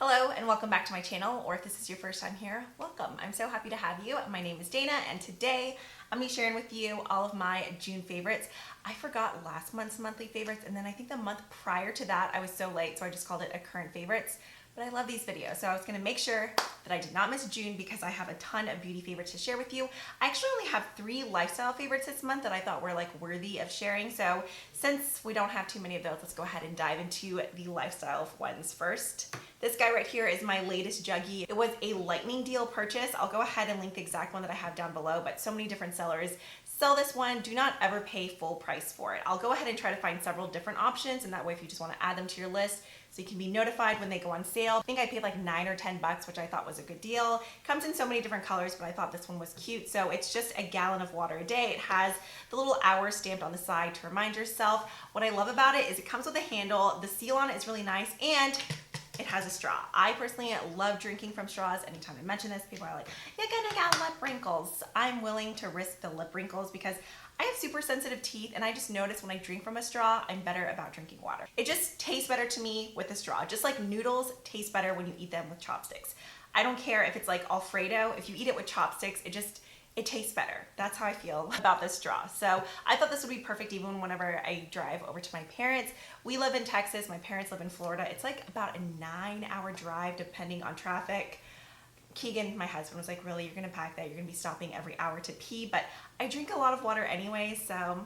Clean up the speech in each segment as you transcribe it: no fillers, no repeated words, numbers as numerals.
Hello and welcome back to my channel, or if this is your first time here, welcome. I'm so happy to have you. My name is Dana and today I'm going to be sharing with you all of my June favorites. I forgot last month's monthly favorites, and then I think the month prior to that I was so late, so I just called it a current favorites. But I love these videos, so I was going to make sure that I did not miss June because I have a ton of beauty favorites to share with you. I actually only have 3 lifestyle favorites this month that I thought were like worthy of sharing. So since we don't have too many of those, let's go ahead and dive into the lifestyle ones first. This guy right here is my latest Juggy. It was a lightning deal purchase. I'll go ahead and link the exact one that I have down below, but so many different sellers sell this one. Do not ever pay full price for it. I'll go ahead and try to find several different options, and that way if you just want to add them to your list so you can be notified when they go on sale. I think I paid like $9 or $10, which I thought was a good deal. Comes in so many different colors, but I thought this one was cute. So it's just a gallon of water a day. It has the little hour stamped on the side to remind yourself. What I love about it is it comes with a handle. The seal on it is really nice, and it has a straw. I personally love drinking from straws. Anytime I mention this, people are like, you're gonna get lip wrinkles. I'm willing to risk the lip wrinkles because I have super sensitive teeth, and I just notice when I drink from a straw, I'm better about drinking water. It just tastes better to me with a straw. Just like noodles taste better when you eat them with chopsticks. I don't care if it's like Alfredo. If you eat it with chopsticks, it tastes better. That's how I feel about this straw. So I thought this would be perfect even whenever I drive over to my parents. We live in Texas, my parents live in Florida. It's like about a 9-hour drive depending on traffic. Keegan, my husband, was like, really, you're gonna pack that? You're gonna be stopping every hour to pee? But I drink a lot of water anyway, so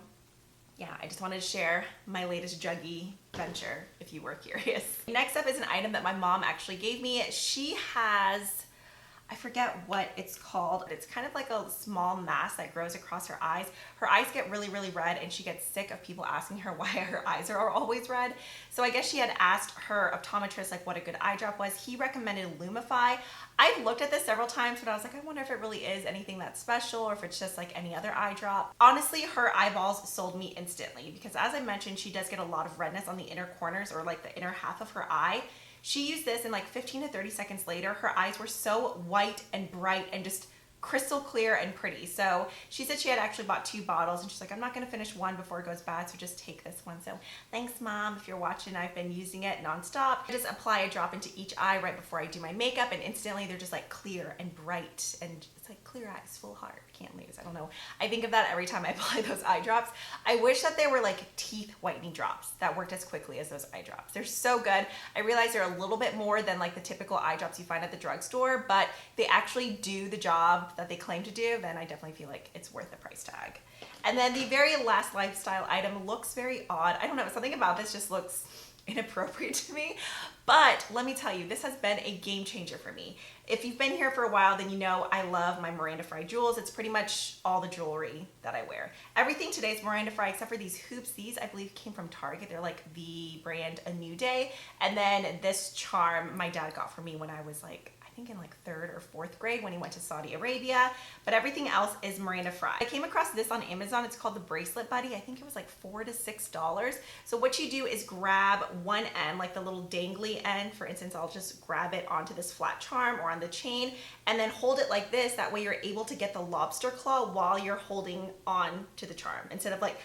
yeah, I just wanted to share my latest Juggy venture if you were curious. Next up is an item that my mom actually gave me. She has, I forget what it's called. It's kind of like a small mask that grows across her eyes. Her eyes get really, really red, and she gets sick of people asking her why her eyes are always red. So I guess she had asked her optometrist like what a good eye drop was. He recommended Lumify. I've looked at this several times, but I was like, I wonder if it really is anything that's special or if it's just like any other eye drop. Honestly, her eyeballs sold me instantly because, as I mentioned, she does get a lot of redness on the inner corners or like the inner half of her eye. She used this, and like 15 to 30 seconds later, her eyes were so white and bright and just crystal clear and pretty. So she said she had actually bought 2 bottles, and she's like, I'm not gonna finish one before it goes bad, so just take this one. So thanks, Mom, if you're watching. I've been using it nonstop. I just apply a drop into each eye right before I do my makeup, and instantly they're just like clear and bright, and it's like clear eyes, full heart, can't lose. I don't know. I think of that every time I apply those eye drops. I wish that they were like teeth whitening drops that worked as quickly as those eye drops. They're so good. I realize they're a little bit more than like the typical eye drops you find at the drugstore, but they actually do the job that they claim to do. Then I definitely feel like it's worth the price tag. And then the very last lifestyle item looks very odd. I don't know, something about this just looks inappropriate to me, but let me tell you, this has been a game changer for me. If you've been here for a while, then you know I love my Miranda Fry jewels. It's pretty much all the jewelry that I wear. Everything today is Miranda Fry except for these hoops. These, I believe, came from Target. They're like the brand A New Day. And then this charm my dad got for me when I was like, I think in like 3rd or 4th grade when he went to Saudi Arabia, but everything else is Miranda Fry. I came across this on Amazon. It's called the Bracelet Buddy. I think it was like $4 to $6. So what you do is grab one end, like the little dangly end. For instance, I'll just grab it onto this flat charm or on the chain and then hold it like this. That way you're able to get the lobster claw while you're holding on to the charm instead of like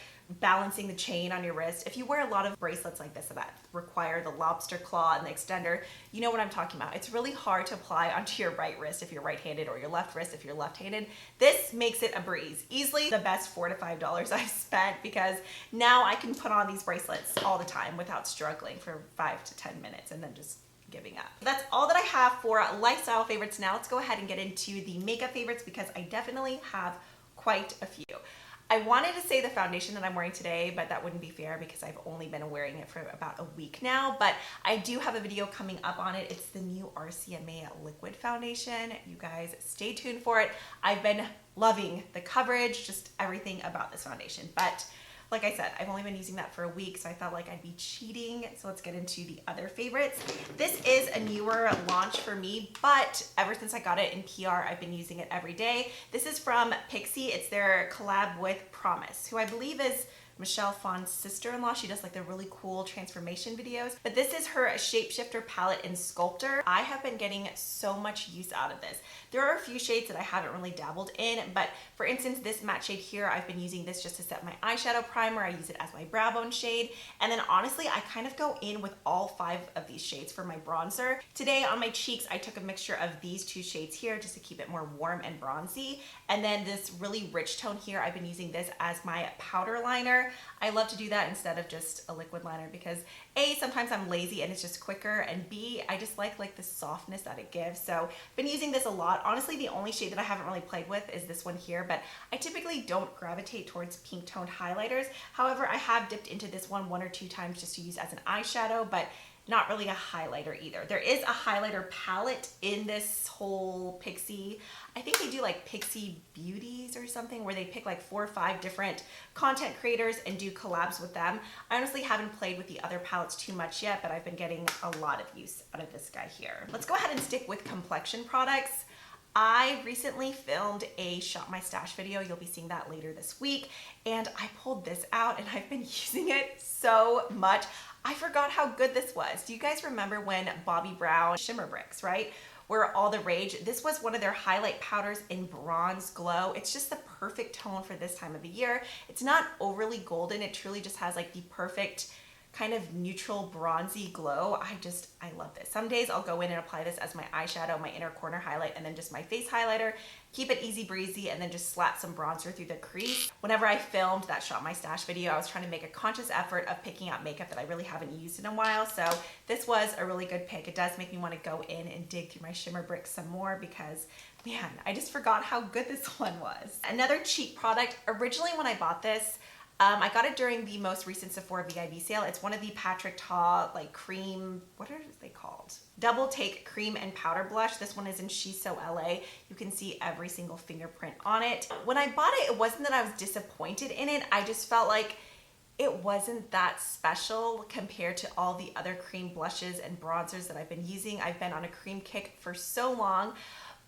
balancing the chain on your wrist. If you wear a lot of bracelets like this that require the lobster claw and the extender, you know what I'm talking about. It's really hard to apply onto your right wrist if you're right-handed or your left wrist if you're left-handed. This makes it a breeze. Easily the best $4 to $5 I've spent because now I can put on these bracelets all the time without struggling for 5 to 10 minutes and then just giving up. That's all that I have for lifestyle favorites. Now let's go ahead and get into the makeup favorites because I definitely have quite a few. I wanted to say the foundation that I'm wearing today, but that wouldn't be fair because I've only been wearing it for about a week now, but I do have a video coming up on it. It's the new RCMA liquid foundation. You guys stay tuned for it. I've been loving the coverage, just everything about this foundation, but like I said, I've only been using that for a week, so I felt like I'd be cheating. So let's get into the other favorites. This is a newer launch for me, but ever since I got it in PR, I've been using it every day. This is from Pixi. It's their collab with Promise, who I believe is Michelle Phan's sister-in-law. She does like the really cool transformation videos. But this is her Shapeshifter palette in Sculptor. I have been getting so much use out of this. There are a few shades that I haven't really dabbled in, but for instance, this matte shade here, I've been using this just to set my eyeshadow primer. I use it as my brow bone shade. And then honestly, I kind of go in with all 5 of these shades for my bronzer. Today on my cheeks, I took a mixture of these 2 shades here just to keep it more warm and bronzy. And then this really rich tone here, I've been using this as my powder liner. I love to do that instead of just a liquid liner because A, sometimes I'm lazy and it's just quicker, and B, I just like the softness that it gives. So I've been using this a lot. Honestly, the only shade that I haven't really played with is this one here, but I typically don't gravitate towards pink toned highlighters. However, I have dipped into this one or 2 times just to use as an eyeshadow, but not really a highlighter either. There is a highlighter palette in this whole Pixi. I think they do like Pixi Beauties or something where they pick like 4 or 5 different content creators and do collabs with them. I honestly haven't played with the other palettes too much yet, but I've been getting a lot of use out of this guy here. Let's go ahead and stick with complexion products. I recently filmed a Shop My Stash video. You'll be seeing that later this week. And I pulled this out and I've been using it so much. I forgot how good this was. Do you guys remember when Bobbi Brown Shimmer Bricks, right? Were all the rage. This was one of their highlight powders in Bronze Glow. It's just the perfect tone for this time of the year. It's not overly golden. It truly just has like the perfect kind of neutral bronzy glow. I love this. Some days I'll go in and apply this as my eyeshadow, my inner corner highlight, and then just my face highlighter. Keep it easy breezy and then just slap some bronzer through the crease. Whenever I filmed that Shop My Stash video, I was trying to make a conscious effort of picking out makeup that I really haven't used in a while. So this was a really good pick. It does make me want to go in and dig through my shimmer bricks some more because man, I just forgot how good this one was. Another cheap product. Originally when I bought this, I got it during the most recent Sephora VIB sale. It's one of the Patrick Ta like cream, what are they called? Double Take cream and powder blush. This one is in She's So LA. You can see every single fingerprint on it. When I bought it, it wasn't that I was disappointed in it. I just felt like it wasn't that special compared to all the other cream blushes and bronzers that I've been using. I've been on a cream kick for so long.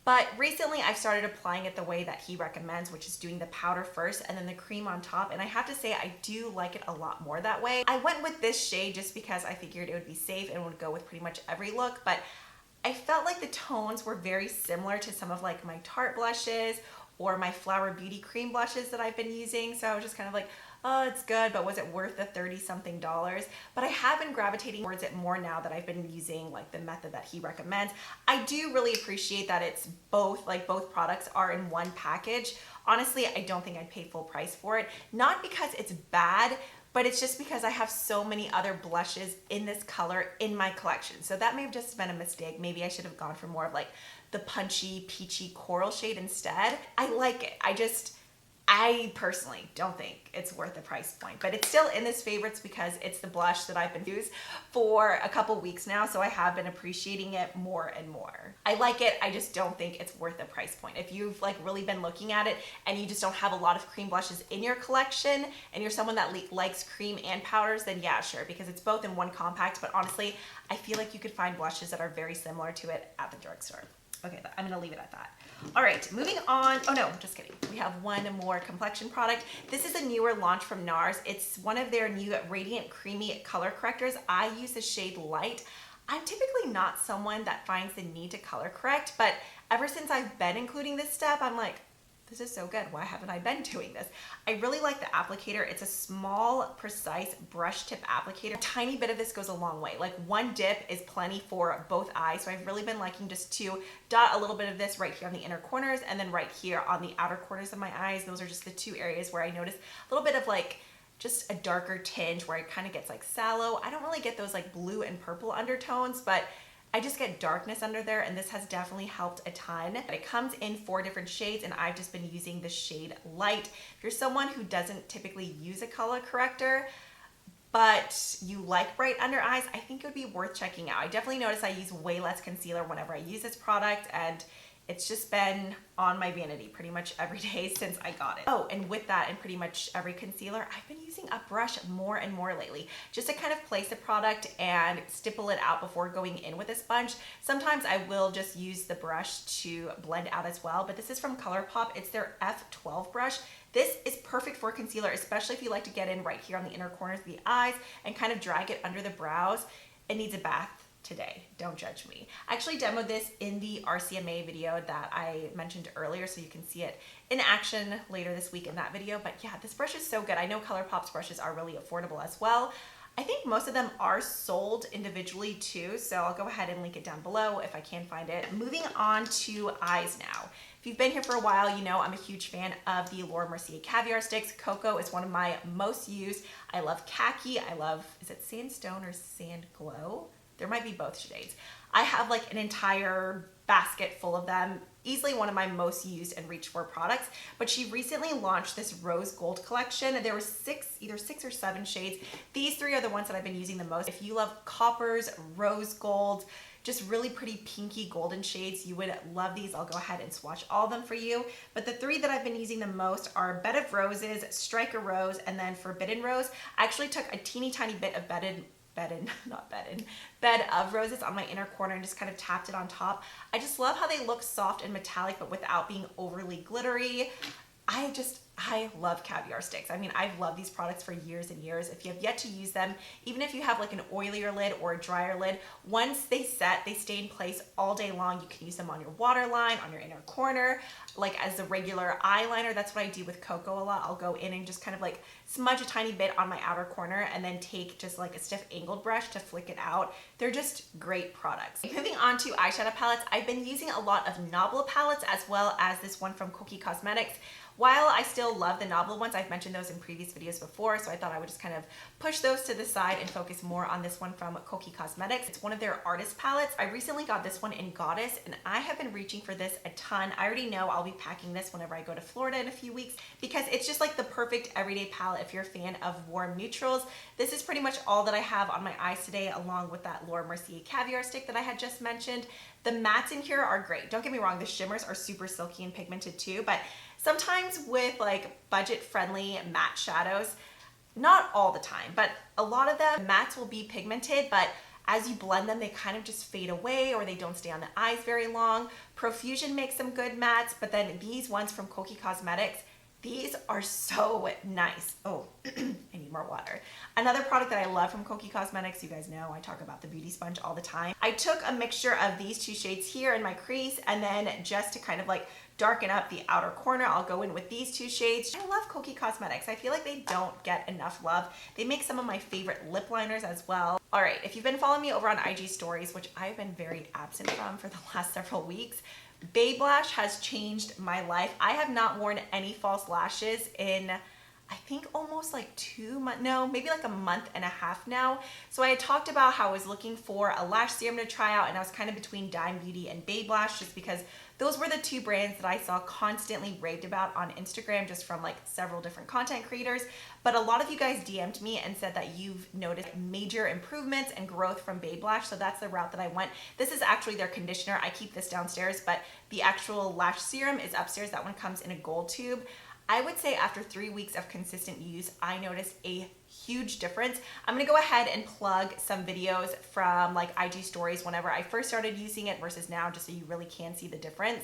But recently I've started applying it the way that he recommends, which is doing the powder first and then the cream on top. And I have to say, I do like it a lot more that way. I went with this shade just because I figured it would be safe and would go with pretty much every look. But I felt like the tones were very similar to some of like my Tarte blushes or my Flower Beauty cream blushes that I've been using. So I was just kind of like, oh, it's good, but was it worth the $30-something? But I have been gravitating towards it more now that I've been using like the method that he recommends. I do really appreciate that it's both, like both products are in one package. Honestly, I don't think I'd pay full price for it. Not because it's bad, but it's just because I have so many other blushes in this color in my collection. So that may have just been a mistake. Maybe I should have gone for more of like the punchy, peachy coral shade instead. I like it. I personally don't think it's worth the price point, but it's still in this favorites because it's the blush that I've been using for a couple weeks now, so I have been appreciating it more and more. I like it, I just don't think it's worth the price point. If you've like really been looking at it and you just don't have a lot of cream blushes in your collection and you're someone that likes cream and powders, then yeah, sure, because it's both in one compact, but honestly, I feel like you could find blushes that are very similar to it at the drugstore. Okay, I'm gonna leave it at that. All right, moving on. Oh no, just kidding. We have one more complexion product. This is a newer launch from NARS. It's one of their new Radiant Creamy Color Correctors. I use the shade Light. I'm typically not someone that finds the need to color correct, but ever since I've been including this step, I'm like, this is so good. Why haven't I been doing this? I really like the applicator. It's a small, precise brush tip applicator. A tiny bit of this goes a long way. Like one dip is plenty for both eyes. So I've really been liking just to dot a little bit of this right here on the inner corners and then right here on the outer corners of my eyes. Those are just the 2 areas where I notice a little bit of like just a darker tinge where it kind of gets like sallow. I don't really get those like blue and purple undertones, but I just get darkness under there, and this has definitely helped a ton. It comes in 4 different shades, and I've just been using the shade Light. If you're someone who doesn't typically use a color corrector, but you like bright under eyes, I think it would be worth checking out. I definitely notice I use way less concealer whenever I use this product, and It's just been on my vanity pretty much every day since I got it. Oh, and with that and pretty much every concealer, I've been using a brush more and more lately, just to kind of place the product and stipple it out before going in with a sponge. Sometimes I will just use the brush to blend out as well, but this is from Colourpop. It's their F12 brush. This is perfect for concealer, especially if you like to get in right here on the inner corners of the eyes and kind of drag it under the brows. It needs a bath today, don't judge me. I actually demoed this in the RCMA video that I mentioned earlier, so you can see it in action later this week in that video. But yeah, this brush is so good. I know Colourpop's brushes are really affordable as well. I think most of them are sold individually too, so I'll go ahead and link it down below if I can find it. Moving on to eyes now. If you've been here for a while, you know I'm a huge fan of the Mercier Caviar Sticks. Cocoa is one of my most used. I love Khaki. I love, is it Sandstone or Sand Glow? There might be both shades. I have like an entire basket full of them. Easily one of my most used and reached for products, but she recently launched this rose gold collection. There were either six or seven shades. These three are the ones that I've been using the most. If you love coppers, rose gold, just really pretty pinky golden shades, you would love these. I'll go ahead and swatch all of them for you. But the three that I've been using the most are Bed of Roses, Striker Rose, and then Forbidden Rose. I actually took a teeny tiny bit of Bed of Roses on my inner corner and just kind of tapped it on top. I just love how they look soft and metallic, but without being overly glittery. I love caviar sticks. I mean, I've loved these products for years and years. If you have yet to use them, even if you have like an oilier lid or a drier lid, once they set, they stay in place all day long. You can use them on your waterline, on your inner corner, like as a regular eyeliner. That's what I do with Cocoa a lot. I'll go in and just kind of like smudge a tiny bit on my outer corner and then take just like a stiff angled brush to flick it out. They're just great products. Moving on to eyeshadow palettes, I've been using a lot of Nobla palettes as well as this one from Kokie Cosmetics. While I still love the Nobla ones, I've mentioned those in previous videos before, so I thought I would just kind of push those to the side and focus more on this one from Kokie Cosmetics. It's one of their artist palettes. I recently got this one in Goddess, and I have been reaching for this a ton. I already know I'll be packing this whenever I go to Florida in a few weeks because it's just like the perfect everyday palette if you're a fan of warm neutrals. This is pretty much all that I have on my eyes today, along with that Mercier Caviar Stick that I had just mentioned. The mattes in here are great. Don't get me wrong, the shimmers are super silky and pigmented too, but sometimes with like budget-friendly matte shadows, not all the time, but a lot of them, mattes will be pigmented, but as you blend them, they kind of just fade away or they don't stay on the eyes very long. Profusion makes some good mattes, but then these ones from Kokie Cosmetics, these are so nice. Oh, I need more water. Another product that I love from Kokie Cosmetics, you guys know I talk about the beauty sponge all the time. I took a mixture of these two shades here in my crease, and then just to kind of like darken up the outer corner, I'll go in with these two shades. I love Kokie Cosmetics. I feel like they don't get enough love. They make some of my favorite lip liners as well. All right, if you've been following me over on IG stories, which I've been very absent from for the last several weeks, Babe Lash has changed my life. I have not worn any false lashes in I think almost like 2 months, no, maybe like a month and a half now. So I had talked about how I was looking for a lash serum to try out, and I was kind of between Dime Beauty and Babe Lash just because those were the two brands that I saw constantly raved about on Instagram just from like several different content creators. But a lot of you guys DM'd me and said that you've noticed major improvements and growth from Babe Lash, so that's the route that I went. This is actually their conditioner. I keep this downstairs, but the actual lash serum is upstairs. That one comes in a gold tube. I would say after 3 weeks of consistent use, I noticed a huge difference. I'm gonna go ahead and plug some videos from like IG stories whenever I first started using it versus now, just so you really can see the difference.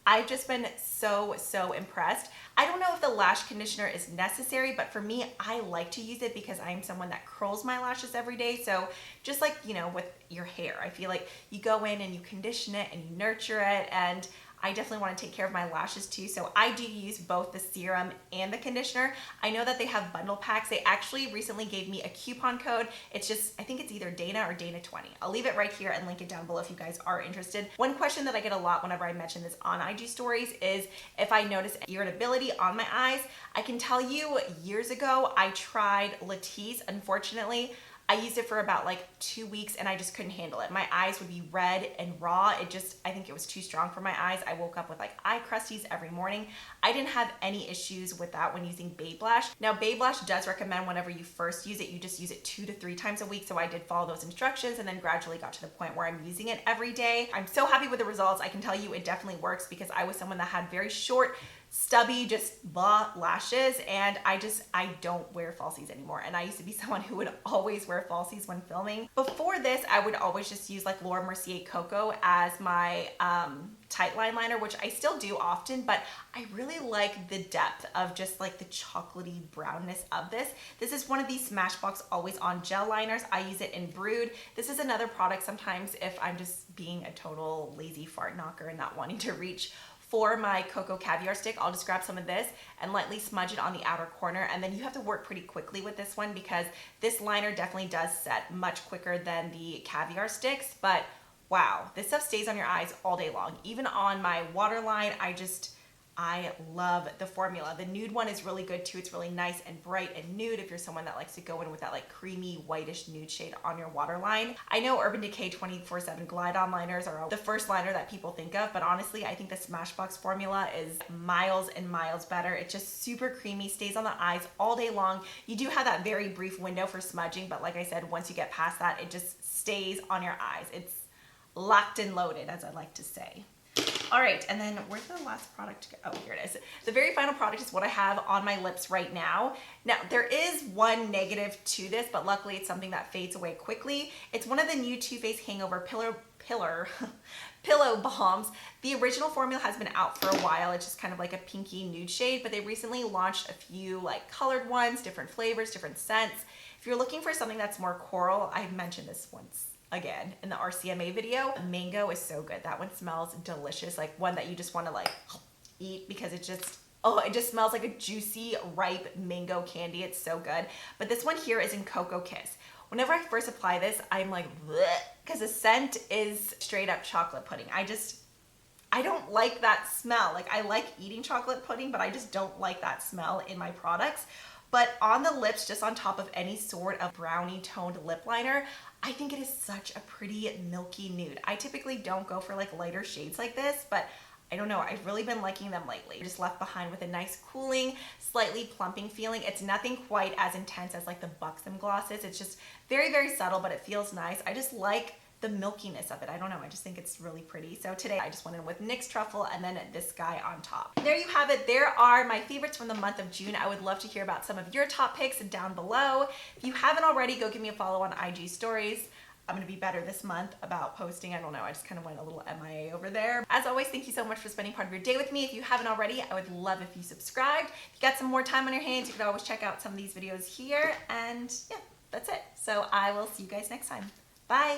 I've just been so impressed. I don't know if the lash conditioner is necessary, but for me, I like to use it because I'm someone that curls my lashes every day. So just like, you know, with your hair, I feel like you go in and you condition it and you nurture it, and I definitely want to take care of my lashes too, so I do use both the serum and the conditioner. I know that they have bundle packs. They actually recently gave me a coupon code. It's just, I think it's either Dana or Dana20. I'll leave it right here and link it down below if you guys are interested. One question that I get a lot whenever I mention this on IG stories is if I notice irritability on my eyes. I can tell you years ago, I tried Latisse. Unfortunately, I used it for about like 2 weeks and I just couldn't handle it. My eyes would be red and raw. I think it was too strong for my eyes. I woke up with like eye crusties every morning. I didn't have any issues with that when using Babe Lash. Now Babe Lash does recommend whenever you first use it, you just use it 2 to 3 times a week. So I did follow those instructions and then gradually got to the point where I'm using it every day. I'm so happy with the results. I can tell you it definitely works because I was someone that had very short, stubby, just blah lashes, and I don't wear falsies anymore. And I used to be someone who would always wear falsies when filming. Before this, I would always just use like Laura Mercier Cocoa as my tight line liner, which I still do often, but I really like the depth of just like the chocolatey brownness of this. This is one of these Smashbox Always On gel liners. I use it in Brewed. This is another product sometimes if I'm just being a total lazy fart knocker and not wanting to reach for my Cocoa Caviar Stick. I'll just grab some of this and lightly smudge it on the outer corner, and then you have to work pretty quickly with this one because this liner definitely does set much quicker than the Caviar Sticks, but wow, this stuff stays on your eyes all day long. Even on my waterline, I love the formula. The nude one is really good too. It's really nice and bright and nude if you're someone that likes to go in with that like creamy whitish nude shade on your waterline. I know Urban Decay 24/7 Glide On liners are the first liner that people think of, but honestly, I think the Smashbox formula is miles and miles better. It's just super creamy, stays on the eyes all day long. You do have that very brief window for smudging, but like I said, once you get past that, it just stays on your eyes. It's locked and loaded, as I like to say. All right, and then where's the last product go? Oh, here it is. The very final product is what I have on my lips right now. Now, there is one negative to this, but luckily it's something that fades away quickly. It's one of the new Too Faced Hangover Pillow Balms. The original formula has been out for a while. It's just kind of like a pinky nude shade, but they recently launched a few like colored ones, different flavors, different scents. If you're looking for something that's more coral, I've mentioned this once again in the RCMA video. Mango is so good. That one smells delicious, like one that you just want to like eat because it just smells like a juicy ripe mango candy. It's so good. But this one here is in Cocoa Kiss. Whenever I first apply this, I'm like because the scent is straight up chocolate pudding. I don't like that smell. Like I like eating chocolate pudding, but I just don't like that smell in my products. But on the lips, just on top of any sort of brownie toned lip liner, I think it is such a pretty milky nude. I typically don't go for like lighter shades like this, but I don't know, I've really been liking them lately. Just left behind with a nice cooling, slightly plumping feeling. It's nothing quite as intense as like the Buxom glosses. It's just very, very subtle, but it feels nice. I just like the milkiness of it. I don't know, I just think it's really pretty. So today I just went in with NYX Truffle and then this guy on top. There you have it. There are my favorites from the month of June. I would love to hear about some of your top picks down below. If you haven't already, go give me a follow on IG stories. I'm gonna be better this month about posting. I don't know, I just kind of went a little MIA over there. As always, thank you so much for spending part of your day with me. If you haven't already, I would love if you subscribed. If you got some more time on your hands, you could always check out some of these videos here. And yeah, that's it. So I will see you guys next time. Bye.